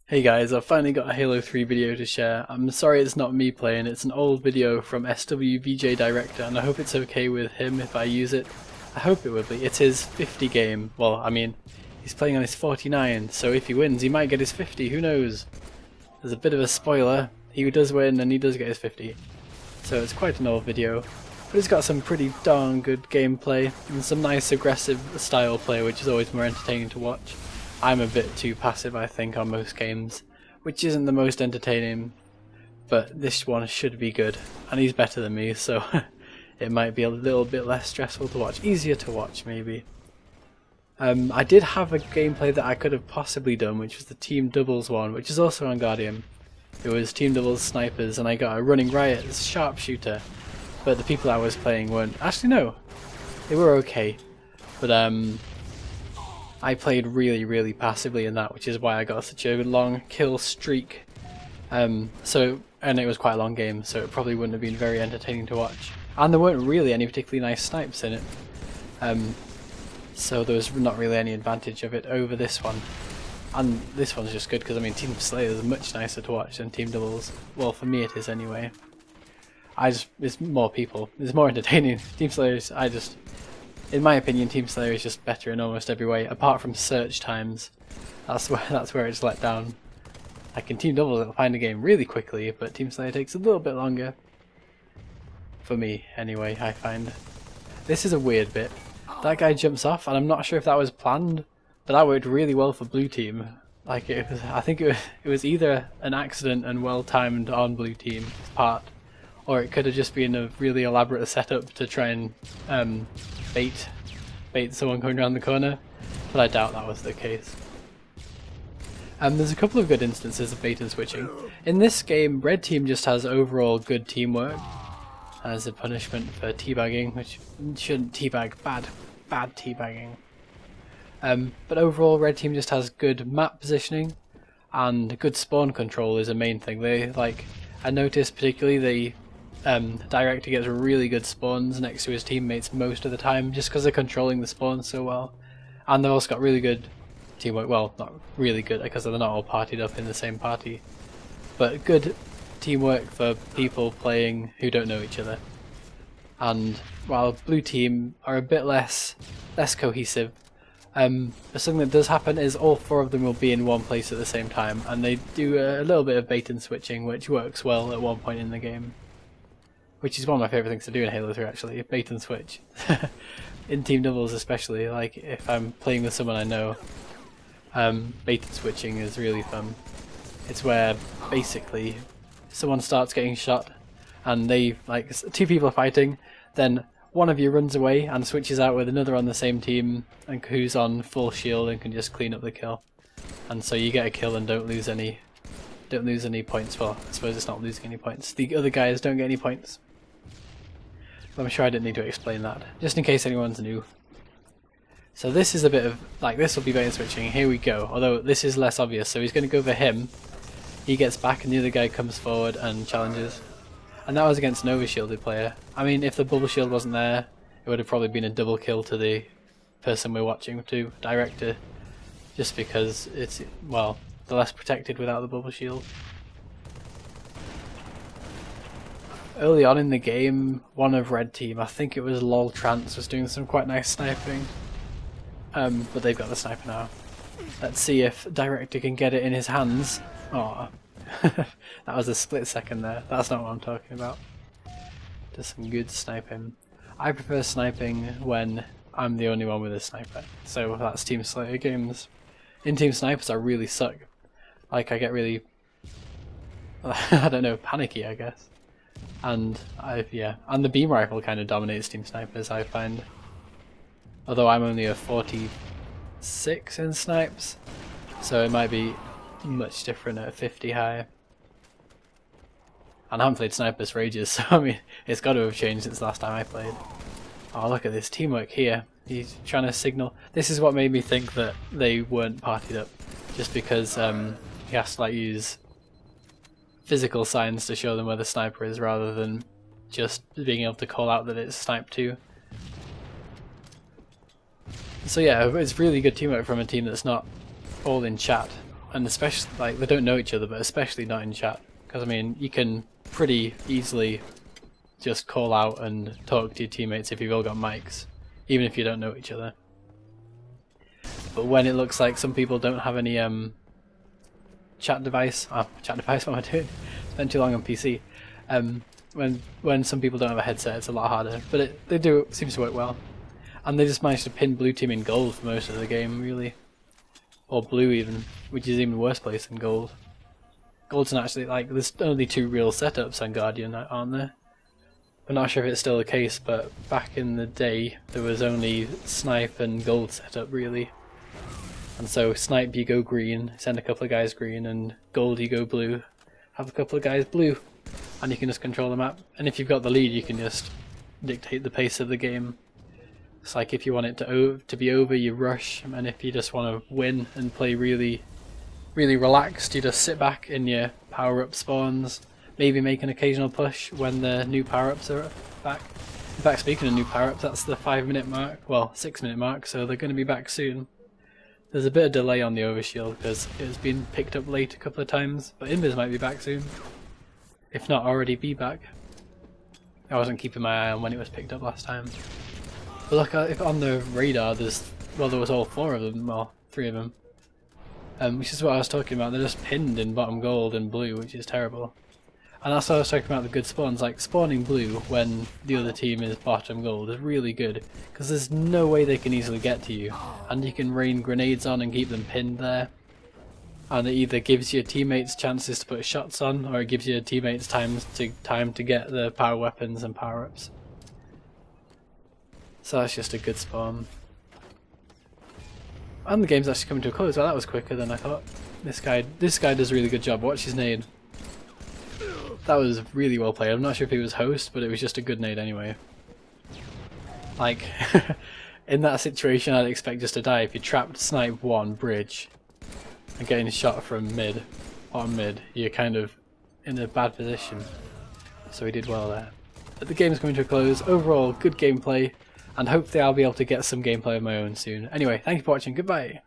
Hey guys, I've finally got a Halo 3 video to share. I'm sorry it's not me playing, it's an old video from swvj director and I hope it's okay with him if I use it. I hope it will be. It's his 50 game. Well, I mean, he's playing on his 49, so if he wins he might get his 50, who knows? There's a bit of a spoiler, he does win and he does get his 50. So it's quite an old video, but it's got some pretty darn good gameplay and some nice aggressive style play which is always more entertaining to watch. I'm a bit too passive, I think, on most games, which isn't the most entertaining, but this one should be good, and he's better than me, so it might be a little bit less stressful to watch, easier to watch maybe. I did have a gameplay that I could have possibly done, which was the team doubles one, which is also on Guardian. It was team doubles snipers, and I got a running riot as sharpshooter, but the people I was playing weren't. Actually, no, they were okay, but I played really passively in that, which is why I got such a long kill streak. And it was quite a long game, so it probably wouldn't have been very entertaining to watch. And there weren't really any particularly nice snipes in it. So there was not really any advantage of it over this one. And this one's just good because, I mean, Team Slayer is much nicer to watch than Team Doubles. Well, for me it is anyway. It's more people. It's more entertaining. Team Slayers, in my opinion, Team Slayer is just better in almost every way, apart from search times. That's where it's let down. Like in Team Doubles, it'll find a game really quickly, but Team Slayer takes a little bit longer. For me, anyway, I find. This is a weird bit. That guy jumps off, and I'm not sure if that was planned, but that worked really well for Blue Team. Like I think it was either an accident and well timed on Blue Team's part, or it could have just been a really elaborate setup to try and bait someone coming around the corner, but I doubt that was the case. There's a couple of good instances of bait and switching. In this game, Red Team just has overall good teamwork as a punishment for teabagging, which shouldn't teabag, bad teabagging. But overall, Red Team just has good map positioning and good spawn control is a main thing. I noticed particularly the director gets really good spawns next to his teammates most of the time just because they're controlling the spawns so well, and they've also got really good teamwork. Well, not really good because they're not all partied up in the same party, but good teamwork for people playing who don't know each other. And while Blue Team are a bit less cohesive, something that does happen is all four of them will be in one place at the same time, and they do a little bit of bait and switching which works well at one point in the game. Which is one of my favourite things to do in Halo 3 actually, bait and switch. In team doubles especially, like if I'm playing with someone I know, bait and switching is really fun. It's where basically someone starts getting shot and two people are fighting, then one of you runs away and switches out with another on the same team and who's on full shield and can just clean up the kill. And so you get a kill and don't lose any points. Well, I suppose it's not losing any points. The other guys don't get any points. I'm sure I didn't need to explain that, just in case anyone's new. So this is a bit of, this will be bait and switching, here we go, although this is less obvious, so he's going to go for him, he gets back and the other guy comes forward and challenges. And that was against an overshielded player. I mean, if the bubble shield wasn't there, it would have probably been a double kill to the person we're watching, to director, just because it's, well, they're less protected without the bubble shield. Early on in the game, one of Red Team, I think it was LOL Trance, was doing some quite nice sniping. But they've got the sniper now. Let's see if Director can get it in his hands. Oh, that was a split second there. That's not what I'm talking about. Just some good sniping. I prefer sniping when I'm the only one with a sniper. So that's Team Slayer games. In Team Snipers I really suck. I get really, I don't know, panicky I guess. And and the beam rifle kind of dominates Team Snipers, I find. Although I'm only a 46 in snipes, so it might be much different at 50 high. And I haven't played snipers for ages, so I mean, it's got to have changed since the last time I played. Oh, look at this teamwork here. He's trying to signal. This is what made me think that they weren't partied up, just because he has to use physical signs to show them where the sniper is rather than just being able to call out that it's sniped too. So yeah, it's really good teamwork from a team that's not all in chat. and especially like they don't know each other, but especially not in chat, because I mean you can pretty easily just call out and talk to your teammates if you've all got mics, even if you don't know each other. But when it looks like some people don't have any chat device, what am I doing? Spent too long on PC. When some people don't have a headset, it's a lot harder, but it seems to work well. And they just managed to pin blue team in gold for most of the game, really. Or blue even, which is even worse place than gold. Gold's not actually, like, there's only 2 real setups on Guardian, aren't there? I'm not sure if it's still the case, but back in the day, there was only snipe and gold setup, really. And so snipe you go green, send a couple of guys green, and gold you go blue, have a couple of guys blue, and you can just control the map. And if you've got the lead, you can just dictate the pace of the game. It's like if you want it to be over, you rush, and if you just want to win and play really relaxed, you just sit back in your power-up spawns, maybe make an occasional push when the new power-ups are back. In fact, speaking of new power-ups, that's the 5-minute mark, well, 6-minute mark, so they're going to be back soon. There's a bit of delay on the overshield because it's been picked up late a couple of times, but Invis might be back soon. If not already be back. I wasn't keeping my eye on when it was picked up last time. But look, if on the radar there was all 4 of them, well, 3 of them. Which is what I was talking about, they're just pinned in bottom gold and blue, which is terrible. And that's what I was talking about, the good spawns, like spawning blue when the other team is bottom gold is really good, because there's no way they can easily get to you, and you can rain grenades on and keep them pinned there. And it either gives your teammates chances to put shots on, or it gives your teammates time to get the power weapons and power-ups. So that's just a good spawn. And the game's actually coming to a close. Well, that was quicker than I thought. This guy does a really good job. Watch his nade. That was really well played. I'm not sure if he was host, but it was just a good nade anyway. Like, in that situation I'd expect just to die. If you trapped snipe 1 bridge and getting shot from mid, bottom mid, you're kind of in a bad position. So he did well there. But the game's coming to a close. Overall, good gameplay. And hopefully I'll be able to get some gameplay of my own soon. Anyway, thank you for watching. Goodbye.